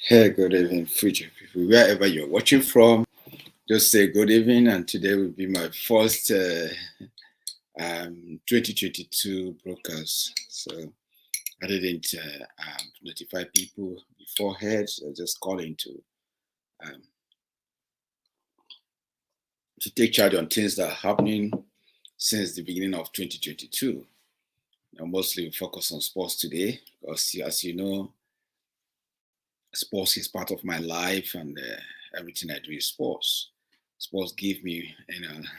Hey, good evening, future people. Wherever you're watching from, just say good evening. And today will be my first 2022 broadcast. So I didn't notify people beforehand. So just calling um, to take charge on things that are happening since the beginning of 2022. I mostly focus on sports today because, as you know, sports is part of my life, and everything I do is sports. Sports give me,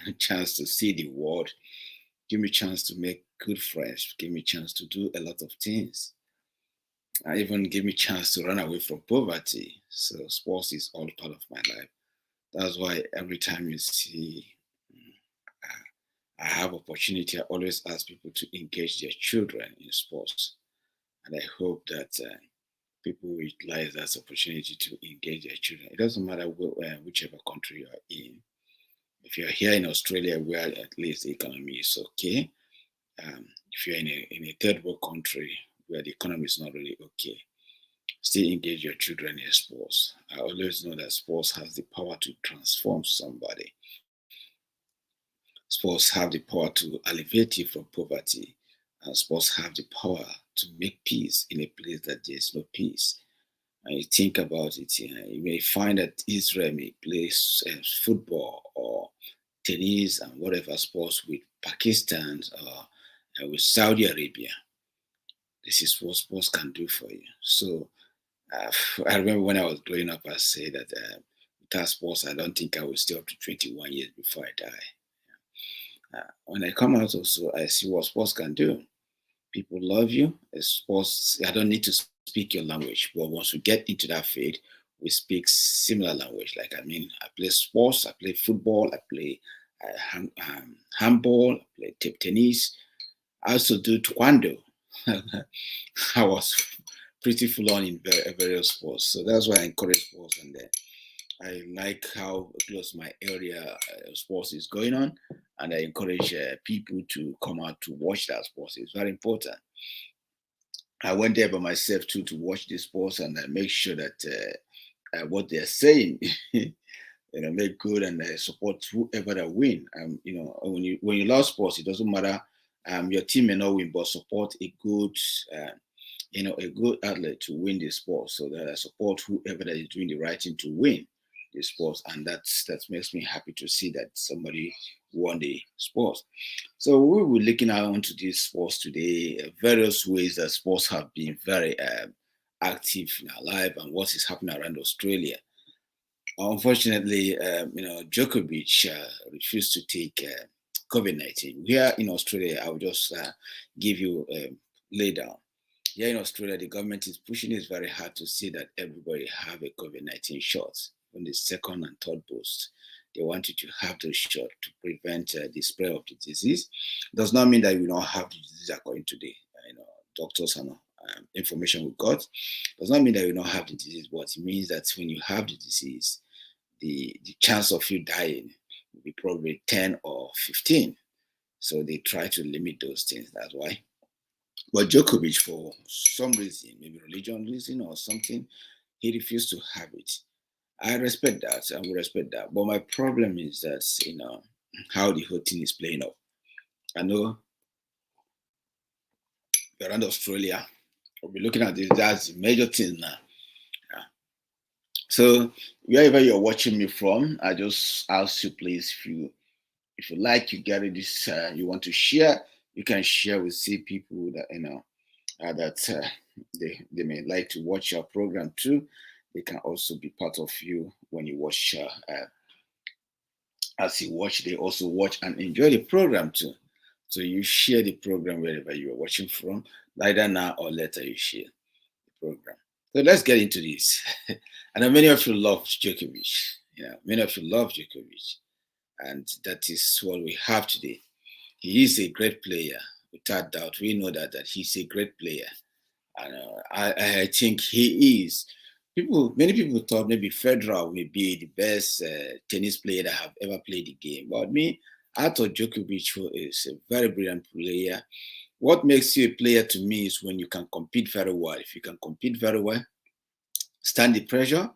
a chance to see the world, give me a chance to make good friends, give me a chance to do a lot of things. I even give me a chance to run away from poverty. So sports is all part of my life. That's why every time you see I have opportunity, I always ask people to engage their children in sports, and I hope that people will utilize that opportunity to engage their children. It doesn't matter whichever country you are in. If you're here in Australia, where at least the economy is okay, if you're in a third world country where the economy is not really okay, still engage your children in sports. I always know that sports has the power to transform somebody. Sports have the power to elevate you from poverty. And sports have the power to make peace in a place that there's no peace. And you think about it, you may find that Israel may play football or tennis and whatever sports with Pakistan or with Saudi Arabia. This is what sports can do for you. So uh, I remember when I was growing up, I said that without sports, I don't think I will stay up to 21 years before I die. When I come out also, I see what sports can do. People love you. Sports, I don't need to speak your language, but once we get into that field, we speak similar language. Like, I mean, I play sports, I play football, I play handball, I play table tennis. I also do taekwondo. I was pretty full on in various sports. So that's why I encourage sports, and I like how close my area sports is going on, and I encourage people to come out to watch that sports. It's very important. I went there by myself too to watch the sports, and I make sure that what they're saying, make good, and support whoever they win. When you love sports, it doesn't matter. Your team may not win, but support a good, uh, a good athlete to win the sport. So that I support whoever that is doing the right thing to win the sports, and that makes me happy to see that somebody won the sports. So we will be looking out onto these sports today, various ways that sports have been very active in our life, and what is happening around Australia. Unfortunately, Djokovic refused to take COVID-19. Here in Australia, I will just give you a lay down. Here in Australia, the government is pushing it very hard to see that everybody have a COVID-19 shot on the second and third boost. They want you to have those shots to prevent the spread of the disease. Does not mean that you will not have the disease according to the doctors and information we got. Does not mean that you will not have the disease, but it means that when you have the disease, the chance of you dying will be probably 10 or 15. So they try to limit those things. That's why. But Djokovic, for some reason, maybe religion reason or something, he refused to have it. I respect that. I will respect that. But my problem is that, how the whole thing is playing out. I know around Australia, we'll be looking at this. That's the major thing now. Yeah. So wherever you're watching me from, I just ask you, please, if you like, you get it, this, you want to share, you can share with see people that that they may like to watch your program too. They can also be part of you when you watch. As you watch, they also watch and enjoy the program too. So you share the program wherever you are watching from, either now or later. You share the program. So let's get into this. I know many of you love Djokovic. Yeah, many of you love Djokovic, and that is what we have today. He is a great player, without doubt. We know that he's a great player, and I think he is. Many people thought maybe Federer may be the best tennis player that have ever played the game. But me, I thought Djokovic is a very brilliant player. What makes you a player to me is when you can compete very well. If you can compete very well, stand the pressure,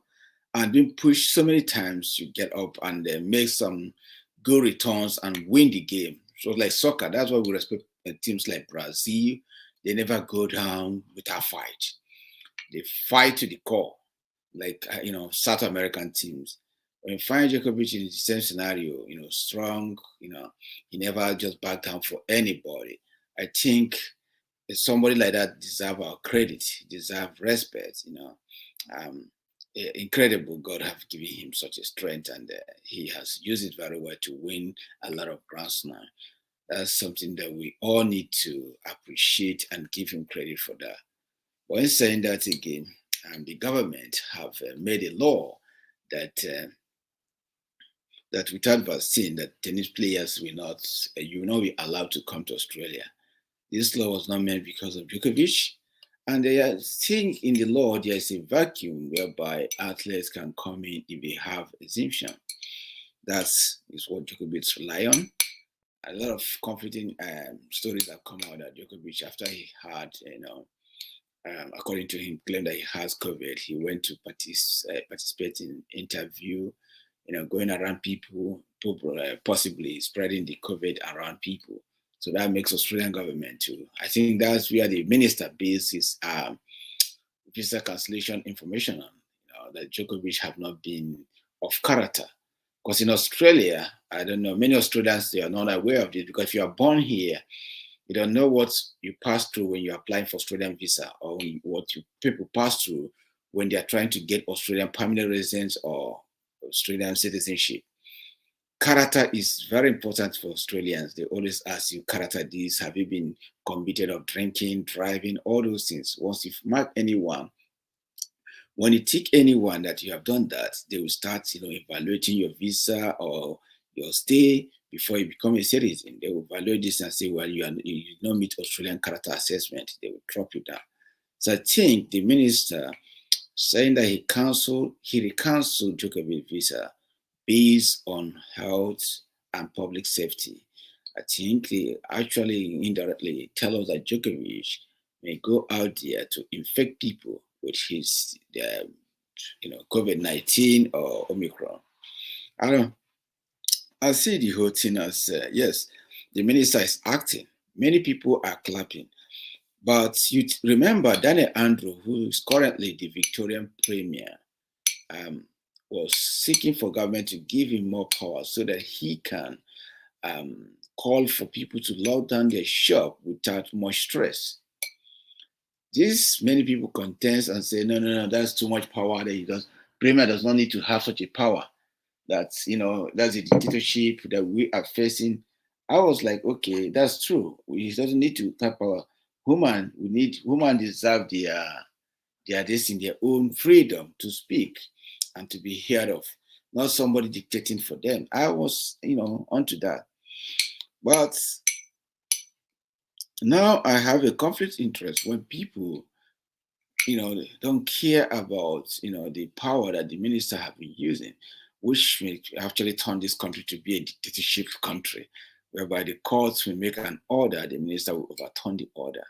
and being pushed so many times, you get up and make some good returns and win the game. So like soccer, that's why we respect teams like Brazil. They never go down without fight. They fight to the core, like South American teams. When you find Djokovic in the same scenario, strong, he never just back down for anybody. I think somebody like that deserve our credit, deserve respect. Um, Incredible. God have given him such a strength, and he has used it very well to win a lot of Grand Slam. That's something that we all need to appreciate and give him credit for that. But in saying that again, the government have made a law that that without vaccine, that tennis players will not be allowed to come to Australia. This law was not made because of Djokovic, and they are seeing in the law there is a vacuum whereby athletes can come in if they have exemption. That is what Djokovic rely on. A lot of conflicting stories have come out that Djokovic, after he had, according to him, claimed that he has COVID. He went to participate in interview, going around people possibly spreading the COVID around people. So that makes Australian government too. I think that's where the minister bases his visa cancellation information on. That Djokovic have not been of character. Because in Australia, I don't know, many Australians, they are not aware of this, because if you are born here, you don't know what you pass through when you're applying for Australian visa, or people pass through when they are trying to get Australian permanent residence or Australian citizenship. Character is very important for Australians. They always ask you, character this, have you been convicted of drinking, driving, all those things. Once you've marked anyone, when you tick anyone that you have done that, they will start, evaluating your visa or your stay before you become a citizen. They will evaluate this and say, well, you did not meet Australian character assessment. They will drop you down. So I think the minister saying that he recanceled Djokovic visa based on health and public safety. I think they actually indirectly tell us that Djokovic may go out there to infect people with his, COVID-19 or Omicron. I don't. I see the whole thing as yes, the minister is acting. Many people are clapping, but you remember Daniel Andrew, who is currently the Victorian Premier, um, was seeking for government to give him more power so that he can call for people to lock down their shop without much stress. This many people contest and say, no, no, no, that's too much power. That he does. Premier does not need to have such a power. That's a dictatorship that we are facing. I was like, okay, that's true. He doesn't need to have power. Women deserve their this in their own freedom to speak and to be heard of, not somebody dictating for them. I was, onto that. But now I have a conflict interest when people, don't care about, the power that the minister have been using, which may actually turn this country to be a dictatorship country, whereby the courts will make an order, the minister will overturn the order.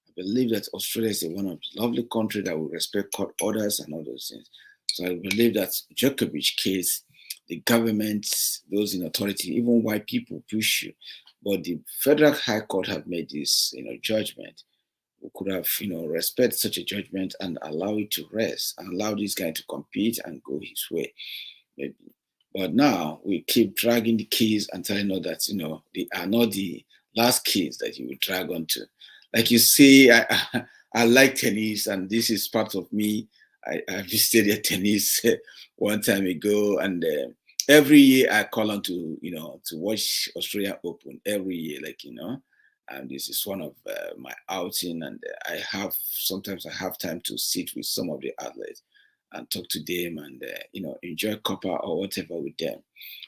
I believe that Australia is one of the lovely countries that will respect court orders and all those things. So I believe that Djokovic case, the government, those in authority, even white people push you. But the Federal High Court have made this, judgment. We could have, respect such a judgment and allow it to rest and allow this guy to compete and go his way. Maybe. But now we keep dragging the keys and telling us that, they are not the last keys that you will drag onto. Like you see, I like tennis, and this is part of me. I visited a tennis one time ago, and every year I call on to watch Australia Open every year, and this is one of my outing, and sometimes I have time to sit with some of the athletes and talk to them, and enjoy copper or whatever with them.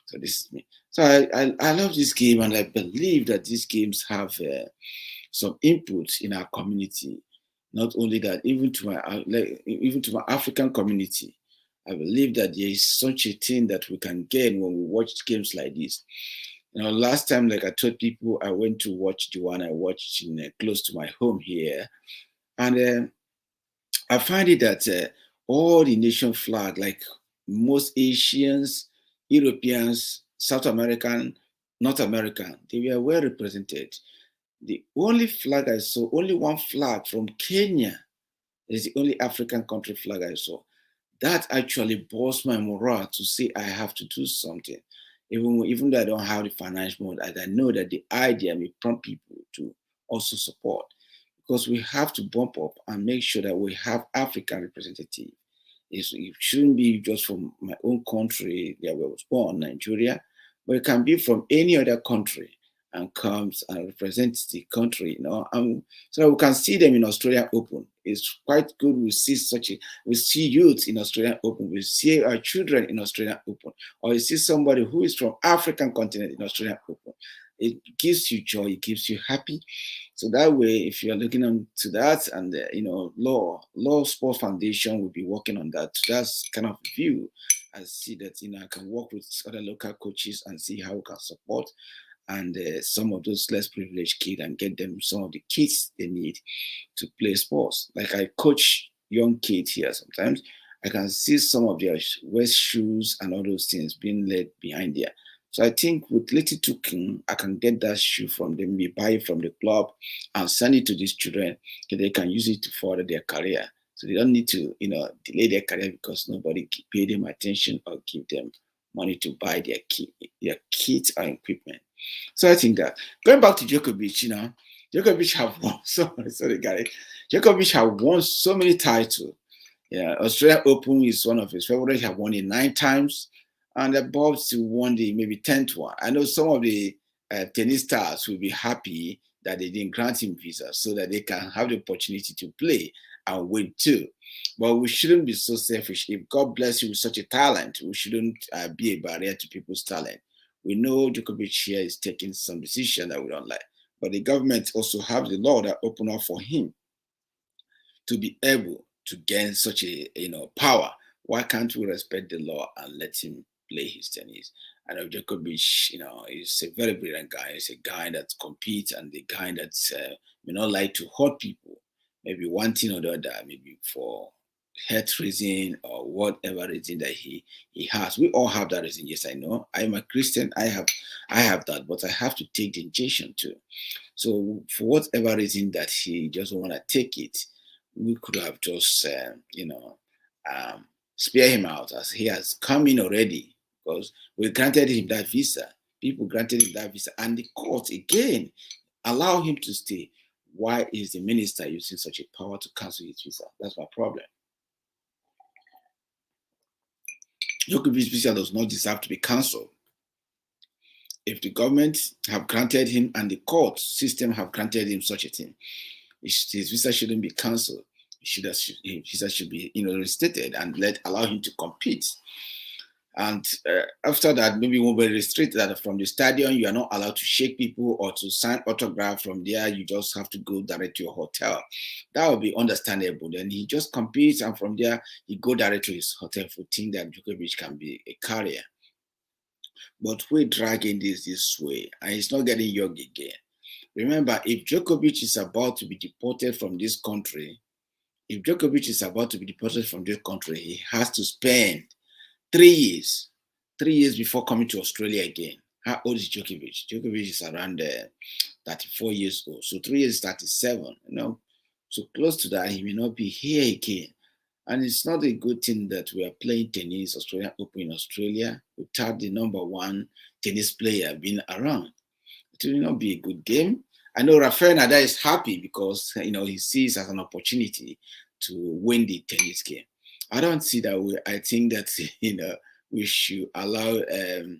So this is me. So I love this game, and I believe that these games have some input in our community. Not only that, even to my African community, I believe that there is such a thing that we can gain when we watch games like this. Last time, like I told people, I went to watch the one I watched close to my home here, and I find it that all the nation flag, like most Asians, Europeans, South American, North American, they were well represented. The only flag I saw, only one flag from Kenya is the only African country flag I saw. That actually boosts my morale to say I have to do something. Even though I don't have the financial mode, I know that the idea may prompt people to also support, because we have to bump up and make sure that we have African representative. It shouldn't be just from my own country that I was born, Nigeria, but it can be from any other country and comes and represents the country, so that we can see them in Australian Open. It's quite good. We see youth in Australian Open. We see our children in Australian Open, or you see somebody who is from African continent in Australian Open. It gives you joy. It keeps you happy. So that way, if you're looking into that, and Law Sports Foundation will be working on that. That's kind of view. I see that I can work with other local coaches and see how we can support and some of those less privileged kids and get them some of the kits they need to play sports. Like I coach young kids here sometimes. I can see some of their waist shoes and all those things being laid behind there. So I think with little token, I can get that shoe from them, maybe buy it from the club and send it to these children so they can use it to further their career. So they don't need to, delay their career because nobody pay them attention or give them money to buy their kit or equipment. So I think that going back to Djokovic, Djokovic have won. Sorry, Gary. Djokovic have won so many titles. Yeah, Australia Open is one of his favorites. He have won it 9 times, and the Bob still won the maybe 10th one. I know some of the tennis stars will be happy that they didn't grant him visa so that they can have the opportunity to play and win too. But we shouldn't be so selfish. If God bless you with such a talent, we shouldn't be a barrier to people's talent. We know Djokovic here is taking some decision that we don't like, but the government also have the law that open up for him to be able to gain such a power. Why can't we respect the law and let him play his tennis? I know Djokovic, is a very brilliant guy. He's a guy that competes and the guy that may not like to hurt people. Maybe one thing or the other, maybe for health reason or whatever reason that he has. We all have that reason. Yes, I know. I'm a Christian. I have that, but I have to take the injection too. So for whatever reason that he just want to take it, we could have just um, spare him out as he has come in already because we granted him that visa. People granted him that visa, and the court again allow him to stay. Why is the minister using such a power to cancel his visa? That's my problem. Djokovic's visa does not deserve to be cancelled. If the government have granted him and the court system have granted him such a thing, his visa shouldn't be cancelled. His visa should be restated and allow him to compete. And after that, maybe won't be restricted that from the stadium, you are not allowed to shake people or to sign autograph from there. You just have to go direct to your hotel. That would be understandable. Then he just competes, and from there, he go direct to his hotel if we think that Djokovic can be a carrier. But we're dragging this way, and he's not getting young again. Remember, if Djokovic is about to be deported from this country, he has to spend 3 years, 3 years before coming to Australia again. How old is Djokovic? Djokovic is around 34 years old. So 3 years, 37, So close to that, he may not be here again. And it's not a good thing that we are playing tennis, Australian Open in Australia, without the number one tennis player being around. It will not be a good game. I know Rafael Nadal is happy because he sees as an opportunity to win the tennis game. I don't see that way. I think that we should allow the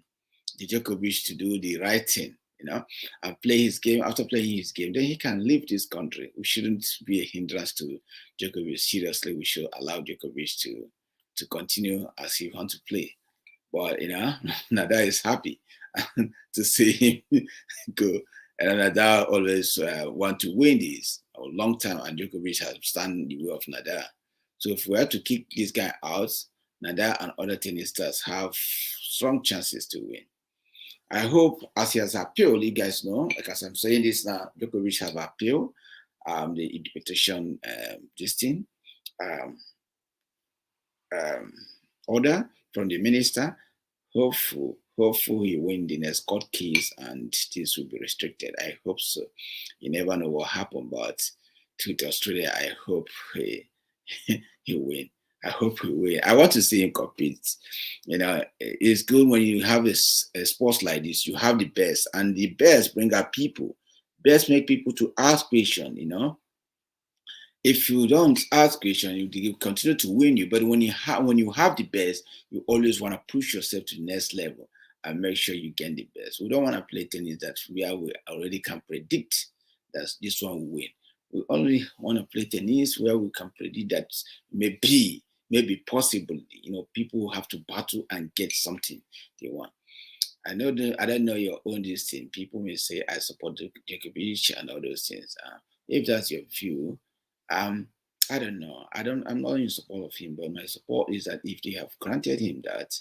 Djokovic to do the right thing, and play his game. After playing his game, then he can leave this country. We shouldn't be a hindrance to Djokovic. Seriously, we should allow Djokovic to continue as he wants to play. But Nadal is happy to see him go. And Nadal always want to win this a long time, and Djokovic has stand in the way of Nadal. So if we have to kick this guy out, Nadal and other tennis stars have strong chances to win. I hope as he has appealed, you guys know, like as I'm saying this now, Djokovic have appealed the deportation this thing um, um, order from the minister. Hopeful he win the next court case and this will be restricted. I hope so. You never know what happened, but to Australia, I hope he win. I hope he win. I want to see him compete. You know, it's good when you have a sports like this. You have the best, and the best bring up people. Best make people to ask questions. You know, if you don't ask questions, you continue to win you. But when you have the best, you always want to push yourself to the next level and make sure you get the best. We don't want to play tennis that we already can predict that this one will win. We only want to play tennis where we can predict that maybe possible. You know, people will have to battle and get something they want. I don't know your own this thing. People may say I support Djokovic and all those things. If that's your view, um, I don't know. I'm not in support of him, but my support is that if they have granted him that,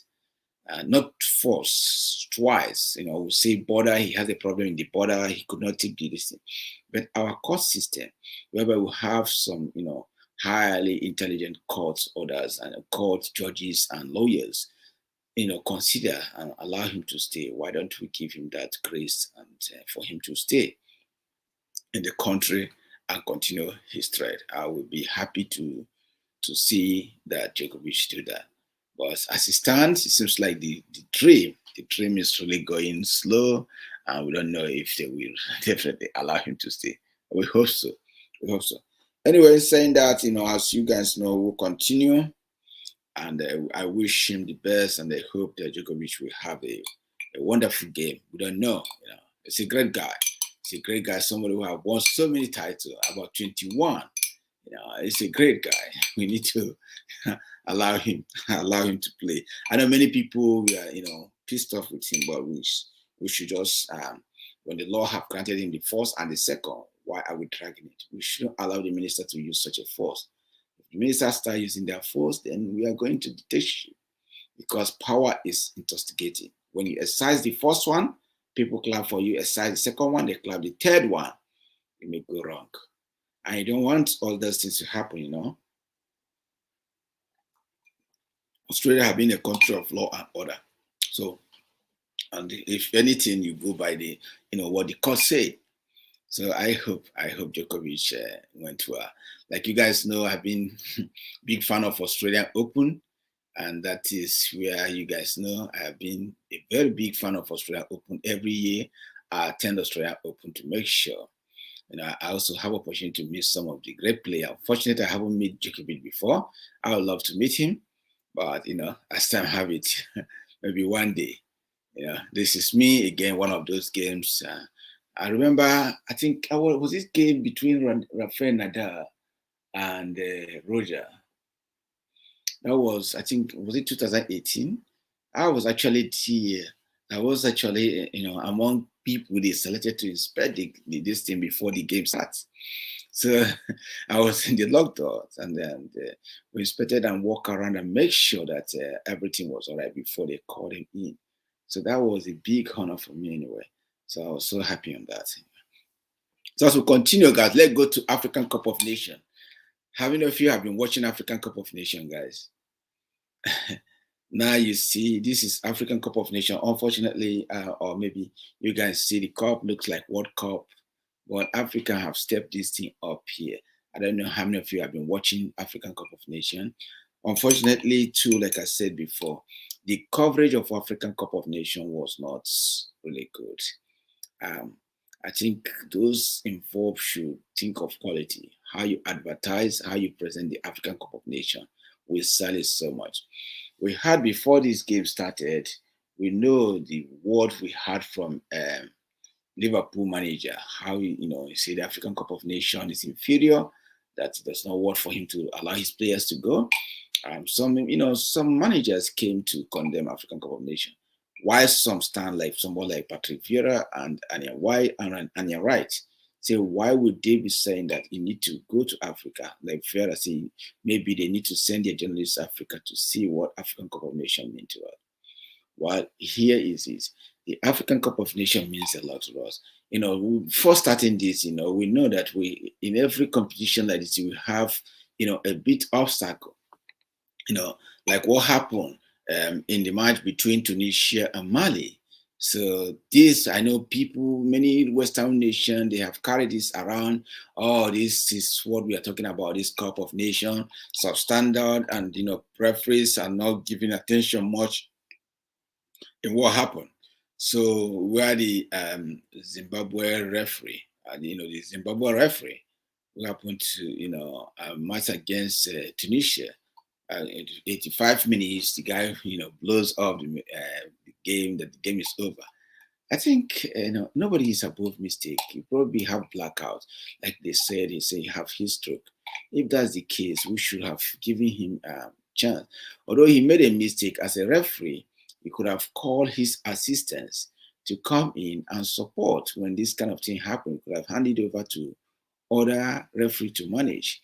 not force twice, you know, we say border, he has a problem in the border, he could not take this thing. But our court system, whereby we have some, you know, highly intelligent court orders and court judges and lawyers, you know, consider and allow him to stay. Why don't we give him that grace and for him to stay in the country and continue his trade? I will be happy to see that Djokovic do that. But as it stands, it seems like the dream is really going slow, and we don't know if they will definitely allow him to stay. We hope so. We hope so. Anyway, saying that, you know, as you guys know, we'll continue and I wish him the best, and I hope that Djokovic will have a wonderful game. We don't know, you know. It's a great guy. It's a great guy. Somebody who have won so many titles, about 21. You know, he's a great guy. We need to allow him to play. I know many people were, you know, pissed off with him, but we should just when the law have granted him the first and the second, why are we dragging it? We shouldn't allow the minister to use such a force. The ministers start using their force, then we are going to dictatorship because power is intoxicating. When you exercise the first one, people clap for you. Exercise the second one, they clap the third one. You may go wrong. I don't want all those things to happen, you know. Australia have been a country of law and order. So, and if anything, you go by the, you know, what the court say. So I hope Djokovic went well. Like you guys know, I've been big fan of Australian Open, and that is where you guys know I have been a very big fan of Australian Open. Every year, I attend Australian Open to make sure. You know, I also have opportunity to meet some of the great players. Unfortunately, I haven't met Djokovic before. I would love to meet him, but you know, as time have it, maybe one day. You know, this is me again. One of those games. I remember. I think was this game between Rafael Nadal and Roger. That was, I think, was it 2018? I was actually here. I was actually, you know, among people they selected to inspect this thing before the game starts. So I was in the lockdown, and then we inspected and walk around and make sure that everything was all right before they called him in. So that was a big honor for me anyway. So I was so happy on that. So as we continue, guys, let's go to African Cup of Nations. How many of you have been watching African Cup of Nations, guys? Now you see, this is African Cup of Nations. Unfortunately, or maybe you guys see the cup looks like World Cup, but Africa have stepped this thing up here. I don't know how many of you have been watching African Cup of Nations. Unfortunately, too, like I said before, the coverage of African Cup of Nations was not really good. I think those involved should think of quality, how you advertise, how you present the African Cup of Nations will sell it so much. We had before this game started, we know the word we had from Liverpool manager, how you know, he said the African Cup of Nations is inferior, that there's no word for him to allow his players to go. Some managers came to condemn African Cup of Nations. Why some stand like somebody like Patrick Vieira and Anya Wright say, why would they be saying that you need to go to Africa? Like Vieira saying maybe they need to send their journalists to Africa to see what African Cup of Nations mean to us. Well, here is The African Cup of Nations means a lot to us. Before starting this, we know that we in every competition like this, we have, a bit obstacle. You know, like what happened in the match between Tunisia and Mali. So this, I know people, many Western nations, they have carried this around. Oh, this is what we are talking about. This Cup of Nation, substandard, and referees are not giving attention much in what happened. So where the Zimbabwe referee, the Zimbabwe referee, who happened to match against Tunisia. 85 minutes, the guy blows off the game. That the game is over. I think nobody is above mistake. You probably have blackout, like they said. They say you have his stroke. If that's the case, we should have given him a chance. Although he made a mistake as a referee, he could have called his assistants to come in and support when this kind of thing happened. He could have handed over to other referee to manage,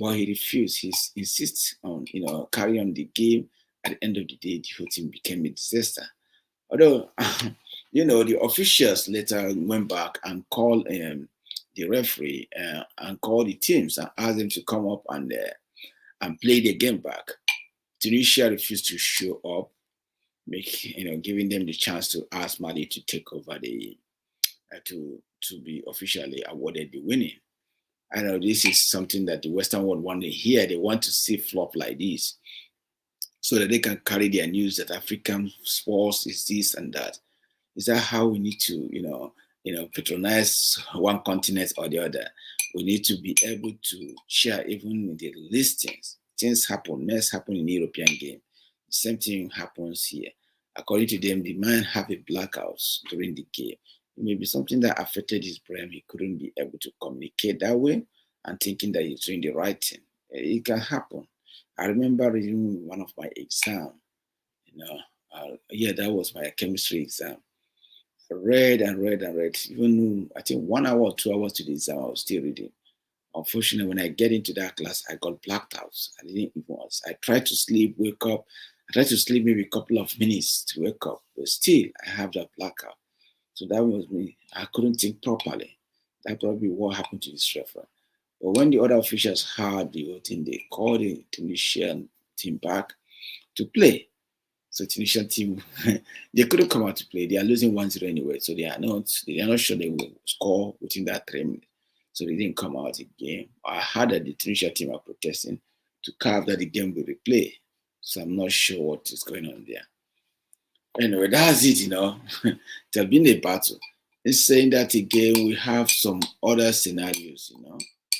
but he refused. He insists on carry on the game. At the end of the day, the whole thing became a disaster. Although, the officials later went back and called the referee and called the teams and asked them to come up and play the game back. Tunisia refused to show up, giving them the chance to ask Mali to take over the to be officially awarded the winning. I know this is something that the Western world want to hear. They want to see flop like this, so that they can carry their news that African sports is this and that. Is that how we need to, patronize one continent or the other? We need to be able to share even the listings. Things happen, mess happen in the European game. The same thing happens here. According to them, the man have a blackout during the game. It may be something that affected his brain. He couldn't be able to communicate that way and thinking that he's doing the right thing. It can happen. I remember reading one of my exam, that was my chemistry exam. I read and read and read. Even I think 1 hour or 2 hours to the exam, I was still reading. Unfortunately, when I get into that class, I got blacked out. I didn't even once. I tried to sleep, wake up. I tried to sleep maybe a couple of minutes to wake up, but still I have that blackout. So that was me. I couldn't think properly. That probably what happened to this referee. But when the other officials heard the whole thing, they called the Tunisian team back to play. So Tunisian team, they couldn't come out to play. They are losing 1-0 anyway, so they are not sure they will score within that 3 minutes. So they didn't come out again. I heard that the Tunisian team are protesting to carve that the game will replay. So I'm not sure what is going on there. Anyway, that's it, It has been a battle. In saying that again, we have some other scenarios,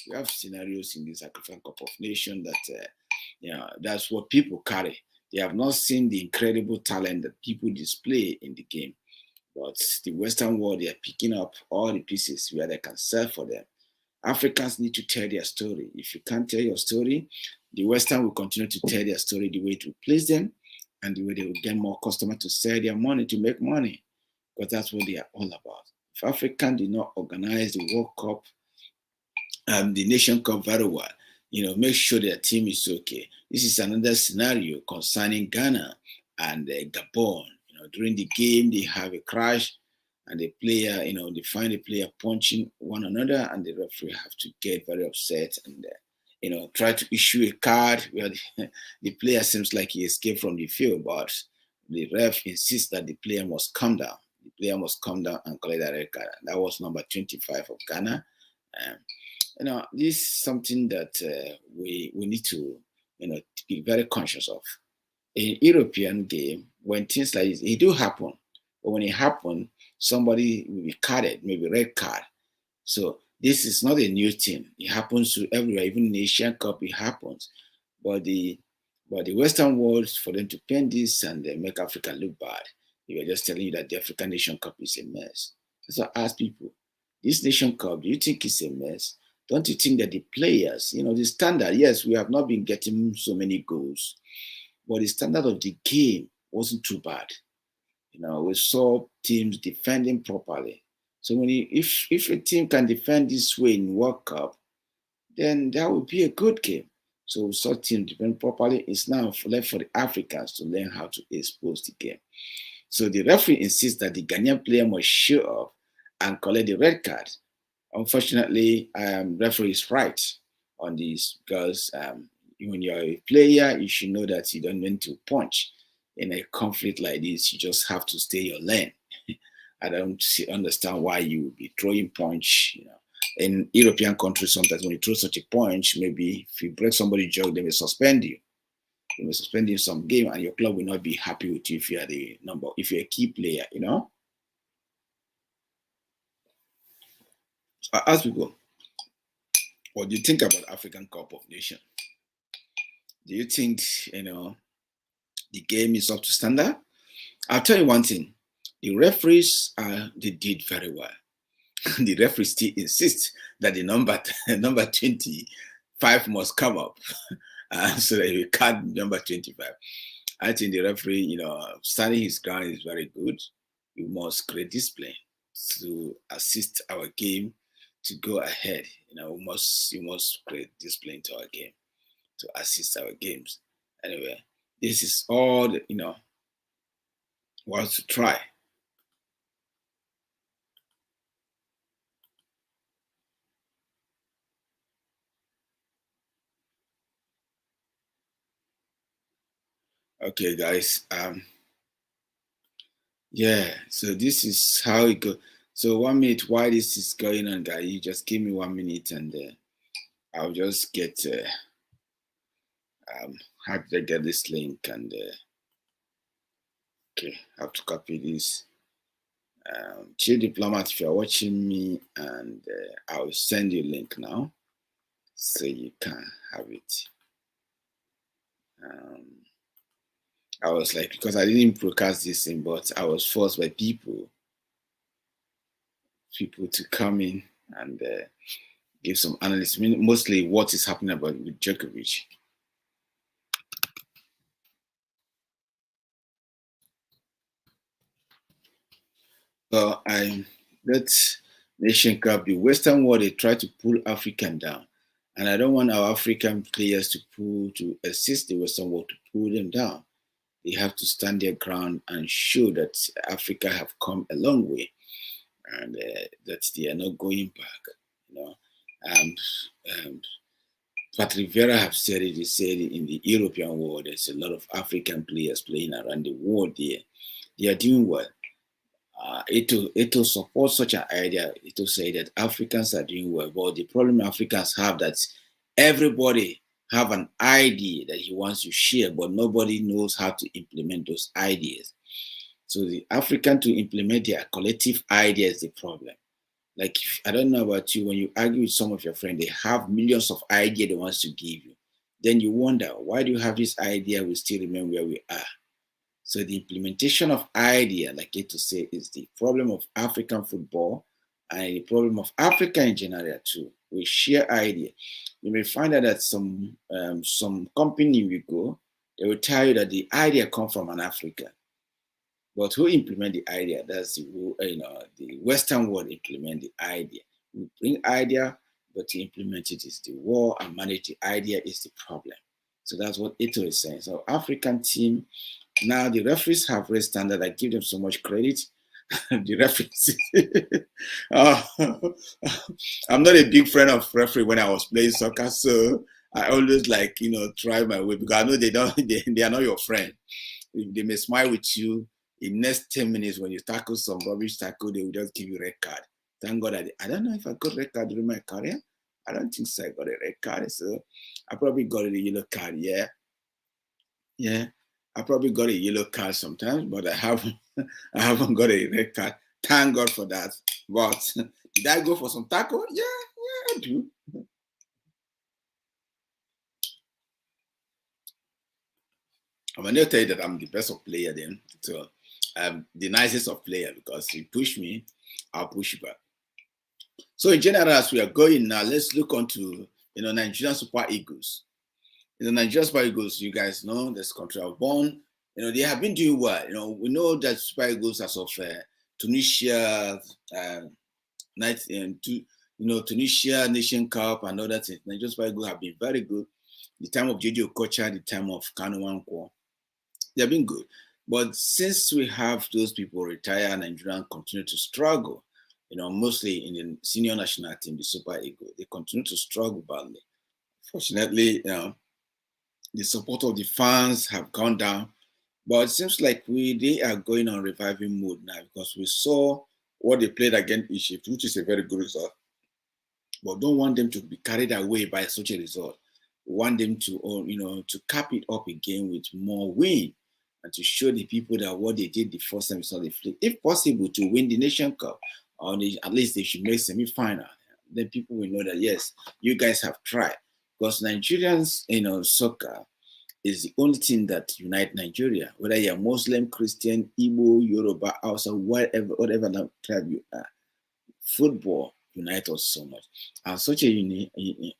We have scenarios in this African Cup of Nations that, that's what people carry. They have not seen the incredible talent that people display in the game. But the Western world, they are picking up all the pieces where they can sell for them. Africans need to tell their story. If you can't tell your story, the Western will continue to tell their story the way it will please them and the way they will get more customers to sell their money, to make money, because that's what they are all about. If African did not organize the World Cup, the Nation Cup very well, make sure their team is okay. This is another scenario concerning Ghana and Gabon. During the game, they have a crash and the player, they find the player punching one another and the referee have to get very upset and, try to issue a card where the player seems like he escaped from the field, but the ref insists that the player must come down. The player must come down and collect a red card. That was number 25 of Ghana. This is something that we need to, be very conscious of. In European game, when things like this, it do happen. But when it happens, somebody will be carded, maybe red card. So this is not a new thing. It happens to everywhere, even in the Asian Cup, it happens. But the Western world, for them to paint this and make Africa look bad, they were just telling you that the African Nation Cup is a mess. So I ask people, this Nation Cup, do you think it's a mess? Don't you think that the players, the standard, yes, we have not been getting so many goals, but the standard of the game wasn't too bad. We saw teams defending properly. So if a team can defend this way in World Cup, then that would be a good game. So we saw teams defend properly. It's now left for the Africans to learn how to expose the game. So the referee insists that the Ghanaian player must show up and collect the red card. Unfortunately, referee is right on this because when you're a player, you should know that you don't need to punch. In a conflict like this, you just have to stay your lane. I don't understand why you would be throwing punch. In European countries, sometimes when you throw such a punch, maybe if you break somebody's jaw, they may suspend you. They may suspend you some game, and your club will not be happy with you if you are if you're a key player. So I ask people, what do you think about African Cup of Nations? Do you think the game is up to standard? I'll tell you one thing: the referees they did very well. The referee still insists that the number 25 must come up, so that he card number 25. I think the referee, standing his ground is very good. We must create discipline to assist our game to go ahead. We must create discipline to our game to assist our games. Anyway, this is all was to try. Okay, guys. Yeah. So this is how it goes. So 1 minute while this is going on, guys, you just give me 1 minute, and I'll just get. How did I get this link? And okay, I have to copy this. Chief Diplomat, if you're watching me, and I'll send you a link now so you can have it. I was like, because I didn't broadcast this thing, but I was forced by people to come in and give some analysis, mostly what is happening about with Djokovic. So that Nation Cup, the Western world, they try to pull African down. And I don't want our African players to assist the Western world to pull them down. They have to stand their ground and show that Africa have come a long way, and that they are not going back. Patrick Vera have said it. He said in the European world, there's a lot of African players playing around the world there. They are doing well. It supports such an idea. It will say that Africans are doing well, but the problem Africans have that everybody have an idea that he wants to share, but nobody knows how to implement those ideas. So the African to implement their collective idea is the problem. Like, I don't know about you, when you argue with some of your friends, they have millions of ideas they want to give you. Then you wonder, why do you have this idea? We still remain where we are. So the implementation of idea, like it to say, is the problem of African football and the problem of Africa in general too. We share idea. You may find out that some company we go, they will tell you that the idea comes from an African. But who implement the idea? That's the Western world implement the idea. We bring idea, but to implement it is the war, and manage the idea is the problem. So that's what Ito is saying. So African team, now the referees have raised standard. I give them so much credit. The referees. I'm not a big friend of referee when I was playing soccer, so I always try my way, because I know they are not your friend. They may smile with you. In next 10 minutes, when you tackle some rubbish tackle, they will just give you red card. Thank God I don't know if I got red card during my career. I don't think so. I got a red card, so I probably got a yellow card. Yeah. I probably got a yellow card sometimes, but I haven't got a red card. Thank God for that. But did I go for some tackle? Yeah, I do. I'm going to tell you that I'm the best of player then. So I'm the nicest of player, because you push me, I'll push you back. So in general, as we are going now, let's look onto Nigerian Super Eagles. The Nigerian Super Eagles, you guys know, this country have won. They have been doing well. We know that Super Eagles as of Tunisia, Tunisia Nation Cup and all that. Nigerian Super Eagles have been very good. The time of JJ Okocha, the time of Kanu Wankwo, they have been good. But since we have those people retire, Nigerians continue to struggle. Mostly in the senior national team, the Super Eagles, they continue to struggle badly. Fortunately, the support of the fans have gone down, but it seems like they are going on reviving mode now because we saw what they played against Egypt, which is a very good result. But don't want them to be carried away by such a result. We want them to, to cap it up again with more win and to show the people that what they did the first time is not a fluke. If possible, to win the Nation Cup, or at least they should make semi-final. Then people will know that yes, you guys have tried. Because Nigerians, soccer is the only thing that unite Nigeria. Whether you're Muslim, Christian, Igbo, Yoruba, Hausa, whatever tribe you are, football unites us so much, and such a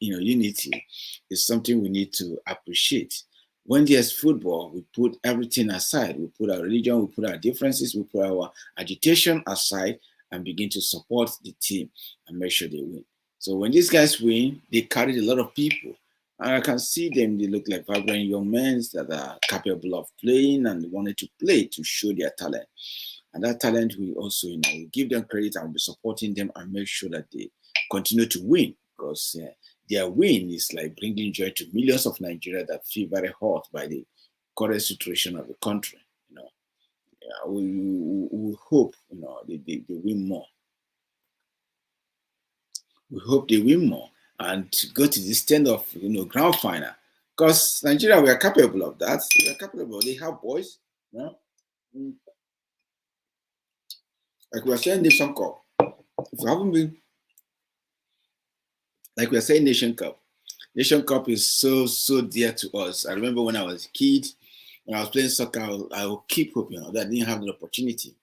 unity is something we need to appreciate. When there's football, we put everything aside. We put our religion, we put our differences, we put our agitation aside, and begin to support the team and make sure they win. So when these guys win, they carried a lot of people. And I can see them, they look like vibrant young men that are capable of playing and wanted to play to show their talent. And that talent will also, we give them credit and we'll be supporting them and make sure that they continue to win, because their win is like bringing joy to millions of Nigeria that feel very hurt by the current situation of the country. We hope, they win more. We hope they win more and go to the stand of, grand final. Because Nigeria, we are capable of that. We are capable. They have boys. Like we are saying Nation Cup. If we haven't been, like we are saying Nation Cup. Nation Cup is so dear to us. I remember when I was a kid, when I was playing soccer, I would keep hoping that I didn't have the opportunity.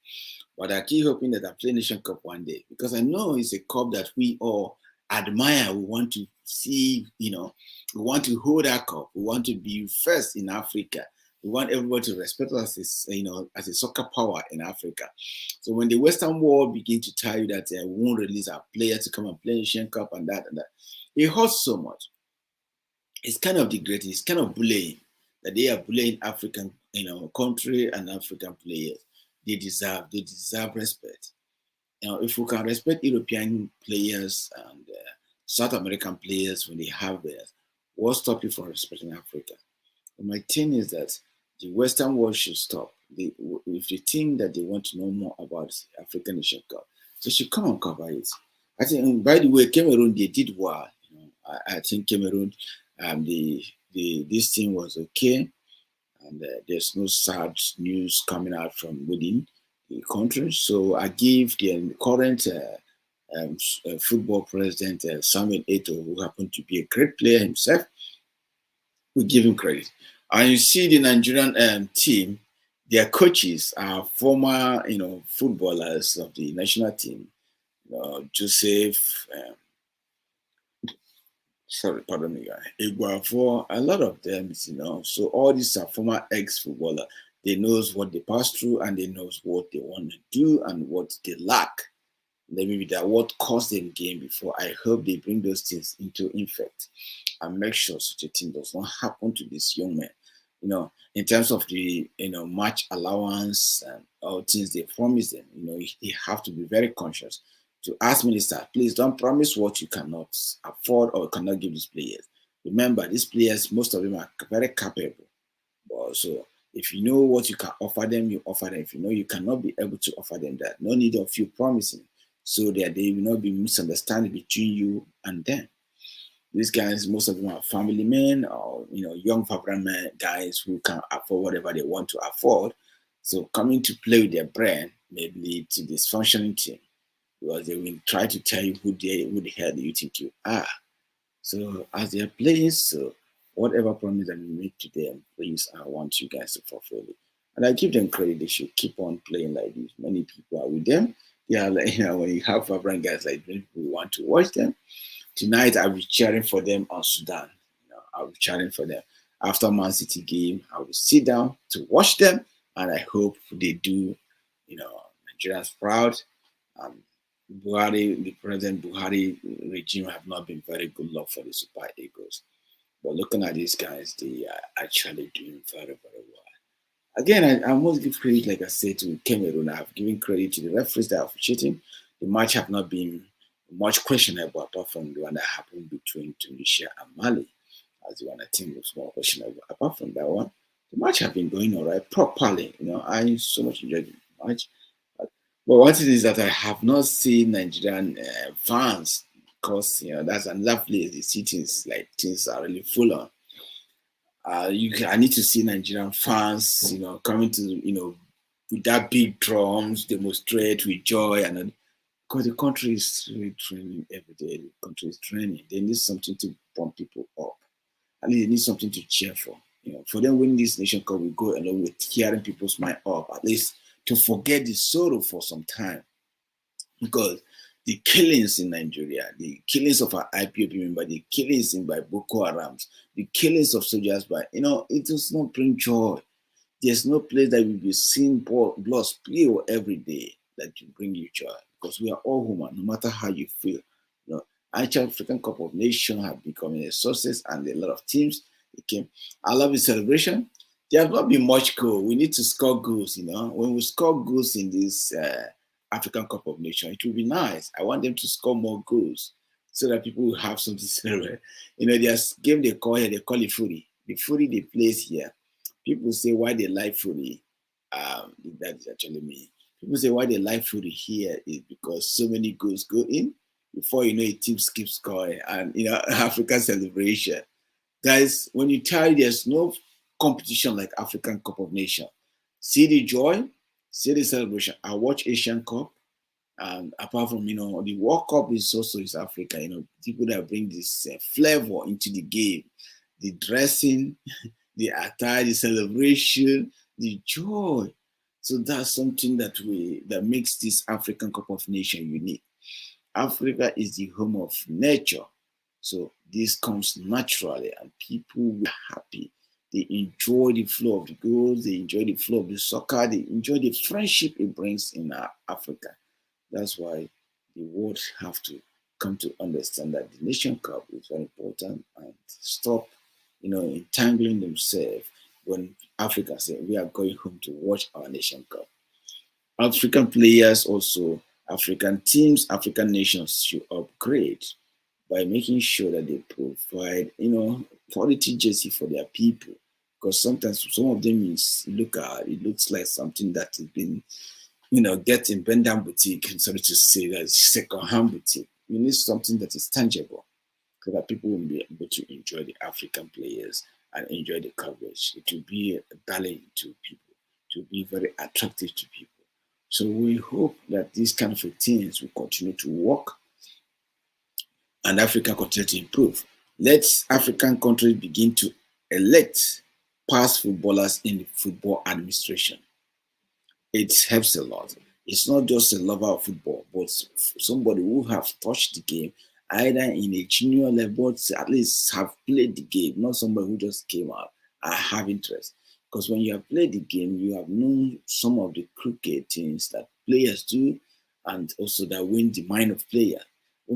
But I keep hoping that I play Nation Cup one day, because I know it's a cup that we all admire. We want to see, we want to hold our cup. We want to be first in Africa. We want everybody to respect us as a soccer power in Africa. So when the Western world begin to tell you that we won't release our player to come and play Nation Cup and that, it hurts so much. It's kind of degrading. It's kind of bullying that they are bullying African, country and African players. They deserve respect. If we can respect European players and South American players when they have theirs, what stop you from respecting Africa? And my thing is that the Western world should stop. If they think that they want to know more about African Nation Cup, they should come and cover it. I think, by the way, Cameroon, they did well. I think Cameroon, this thing was okay, and there's no sad news coming out from within the country. So I give the current football president, Samuel Eto'o, who happened to be a great player himself, we give him credit. And you see the Nigerian team, their coaches are former, footballers of the national team. Joseph, pardon me, Iguafor, a lot of them, so all these are former ex-footballer. They knows what they pass through and they knows what they want to do and what they lack. Maybe that what caused them game before. I hope they bring those things into effect and make sure such a thing does not happen to this young man. In terms of the match allowance and all things they promise them, they have to be very conscious to ask minister, please don't promise what you cannot afford or cannot give these players. Remember, these players, most of them are very capable. But so if you know what you can offer them, you offer them. If you know you cannot be able to offer them that, no need of you promising, so that there will not be misunderstanding between you and them. These guys, most of them are family men or young vibrant men, guys who can afford whatever they want to afford. So coming to play with their brand may lead to dysfunctioning team, because they will try to tell you who the hell do you think you are. So as they are playing, so whatever promise that you make to them, please, I want you guys to fulfill it. And I give them credit; they should keep on playing like this. Many people are with them. Yeah, like, when you have vibrant guys like this, we want to watch them. Tonight, I'll be cheering for them on Sudan. I'll be cheering for them. After Man City game, I will sit down to watch them, and I hope they do, Nigerians proud. Buhari, the President Buhari regime have not been very good luck for the Super Eagles. But looking at these guys, they are actually doing very, very well. Again, I must give credit, like I said, to Cameroon. I've given credit to the referees that are officiating. The match have not been much questionable apart from the one that happened between Tunisia and Mali. As the one I think was more questionable. Apart from that one, the match have been going all right properly. I so much enjoyed the match. But one thing is that I have not seen Nigerian fans because that's another place the cities like things are really full on. I need to see Nigerian fans, coming to, with that big drums, demonstrate with joy, and because the country is really training every day. The country is training. They need something to pump people up. At least they need something to cheer for. For them winning this nation cup, we go along with cheering people's mind up. At least to forget the sorrow for some time, because the killings in Nigeria, the killings of our IPOP member, the killings by Boko Haram, the killings of soldiers it does not bring joy. There's no place that will be seeing blood spill every day that will bring you joy, because we are all human, no matter how you feel. Actually, African Cup of Nations have become a success, and a lot of teams came. I love the celebration. There has not been much goal. We need to score goals. When we score goals in this African Cup of Nations, it will be nice. I want them to score more goals so that people will have something to celebrate. There's game they call here, they call it footy. The footy they place here. People say why they like footy. That is actually me. People say why they like footy here is because so many goals go in before a team keeps scoring, and African celebration. Guys, when you tell there's no competition like African Cup of Nations, see the joy, see the celebration. I watch Asian Cup, and apart from the World Cup is also is Africa. People that bring this flavor into the game, the dressing, the attire, the celebration, the joy. So that's something that makes this African Cup of Nations unique. Africa is the home of nature. So this comes naturally, and people were happy. They enjoy the flow of the goals, they enjoy the flow of the soccer, they enjoy the friendship it brings in Africa. That's why the world have to come to understand that the Nation Cup is very important, and stop, entangling themselves when Africa say we are going home to watch our Nation Cup. African players also, African teams, African nations should upgrade by making sure that they provide, quality jersey for their people. Because sometimes some of them it looks like something that has been, getting bend down boutique, and sorry to say that second hand boutique. You need something that is tangible so that people will be able to enjoy the African players and enjoy the coverage. It will be a darling to people, to be very attractive to people. So we hope that these kind of things will continue to work and Africa continue to improve. Let African countries begin to elect past footballers in the football administration. It helps a lot. It's not just a lover of football, but somebody who have touched the game either in a junior level, but at least have played the game, not somebody who just came out and have interest. Because when you have played the game, you have known some of the crooked things that players do, and also that win the mind of players.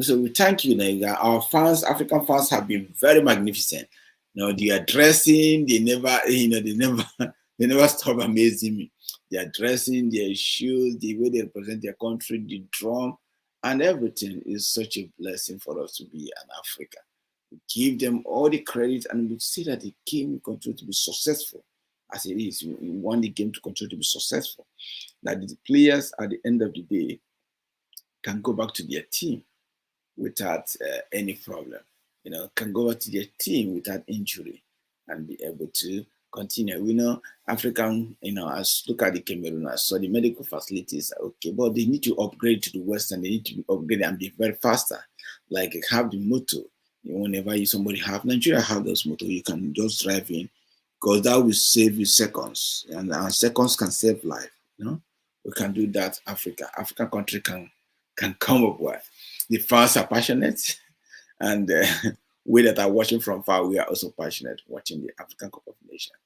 So we thank you, Nigeria. Our fans, African fans, have been very magnificent. They are dressing, they never, they never stop amazing me. Their dressing, their shoes, the way they represent their country, the drum, and everything is such a blessing for us to be an Africa. We give them all the credit, and we see that the game will continue to be successful as it is. We want the game to continue to be successful. That the players at the end of the day can go back to their team without any problem. Can go back to their team without injury and be able to continue. We know African, as look at the Cameroon, I saw the medical facilities are okay, but they need to upgrade to the Western. They need to be upgraded and be very faster. Like have the motor. Whenever somebody have Nigeria have those motor, you can just drive in because that will save you seconds, and seconds can save life. We can do that. African country can come up with. The fans are passionate, and we that are watching from far, we are also passionate watching the African Cup of Nations.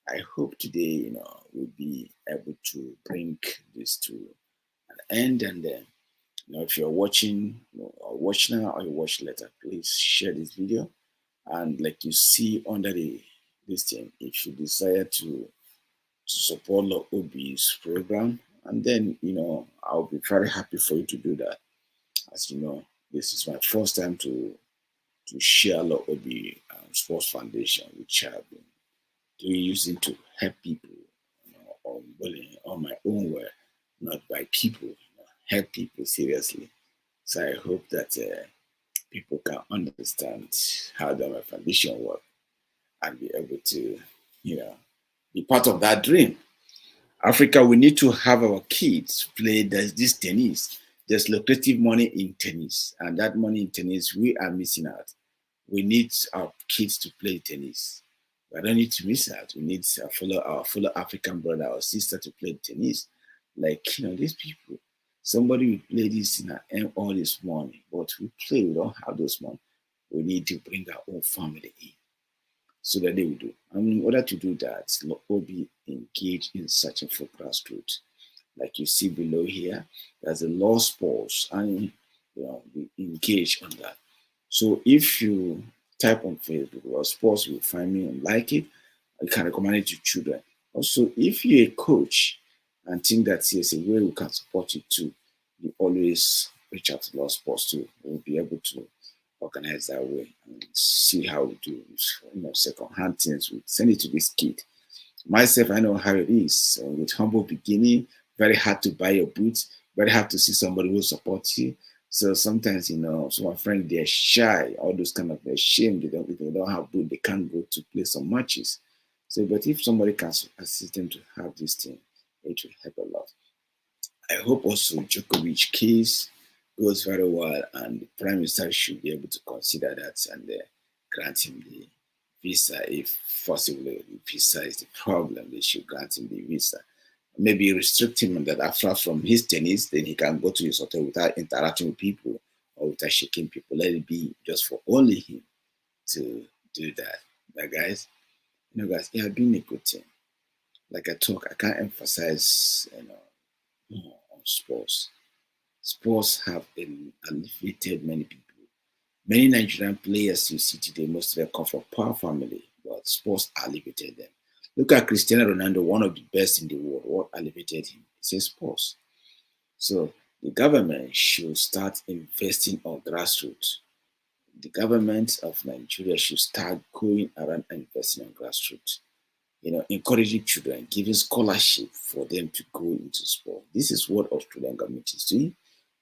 I hope today, we'll be able to bring this to an end. And if you're watching, or watch now or you watch later, please share this video. And like you see under this thing, if you desire to support Lord Obi's program. And then, I'll be very happy for you to do that. As you know, this is my first time to share Lord Obi Sports Foundation, which I've been doing using to help people, on my own way, not by people, help people seriously. So I hope that people can understand how the my foundation work and be able to, you know, be part of that dream. Africa, we need to have our kids play this tennis. There's lucrative money in tennis, and that money in tennis we are missing out. We need our kids to play tennis. I don't need to miss out. We need our fellow African brother or sister to play tennis. Like these people. Somebody will play this and earn all this money, but we play. We don't have those money. We need to bring our own family in so that they will do. And in order to do that, we'll be engaged in searching for grassroots. Like you see below here, there's a law sports, and we engage on that. So if you type on Facebook law sports, you'll find me and like it. I can recommend it to children. Also, if you're a coach and think that there's a way we can support you too, you always reach out to law sports too. We'll be able to organize that way and see how we do second hand things. We send it to this kid. Myself, I know how it is. With humble beginning, very hard to buy your boots, very hard to see somebody who supports you. So sometimes, some of my friends, they're shy, all those kind of, they're ashamed, they don't have boots, they can't go to play some matches. So, but if somebody can assist them to have this thing, it will help a lot. I hope also Djokovic case goes very well, and the Prime Minister should be able to consider that and grant him the visa if possible. The visa is the problem; they should grant him the visa. Maybe restrict him on that after from his tennis, then he can go to his hotel without interacting with people or without shaking people. Let it be just for only him to do that. But guys, guys, it has been a good thing. Like I can't emphasize, more on sports. Sports have elevated many people. Many Nigerian players you see today, most of them come from poor family, but sports elevated them. Look at Cristiano Ronaldo, one of the best in the world. What elevated him? It's sports. So the government should start investing on grassroots. The government of Nigeria should start going around and investing on grassroots. Encouraging children, giving scholarship for them to go into sport. This is what Australian government is doing,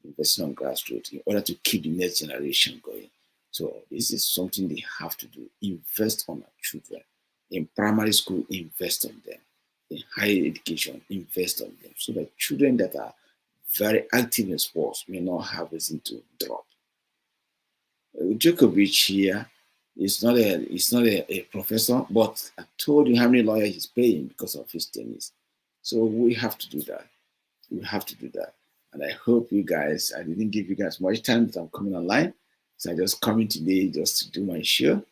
investing on grassroots in order to keep the next generation going. So this is something they have to do. Invest on our children. In primary school, invest on them. In higher education, invest on them. So that children that are very active in sports may not have reason to drop. Djokovic here is not a professor, but I told you how many lawyers he's paying because of his tennis. So we have to do that. We have to do that. And I hope you guys, I didn't give you guys much time that I'm coming online. So I just coming today just to do my show.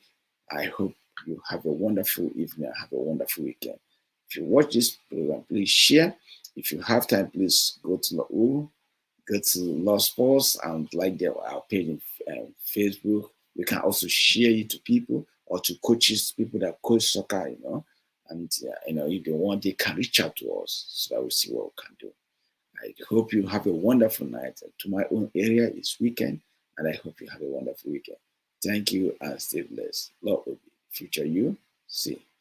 I hope you have a wonderful evening. Have a wonderful weekend. If you watch this program, please share. If you have time, please go to Law Sports and like our page on Facebook. You can also share it to people or to coaches, people that coach soccer, and if they want, they can reach out to us so that we see what we can do. I hope you have a wonderful night. To my own area, it's weekend, and I hope you have a wonderful weekend. Thank you and stay blessed. Lord will be future you. See.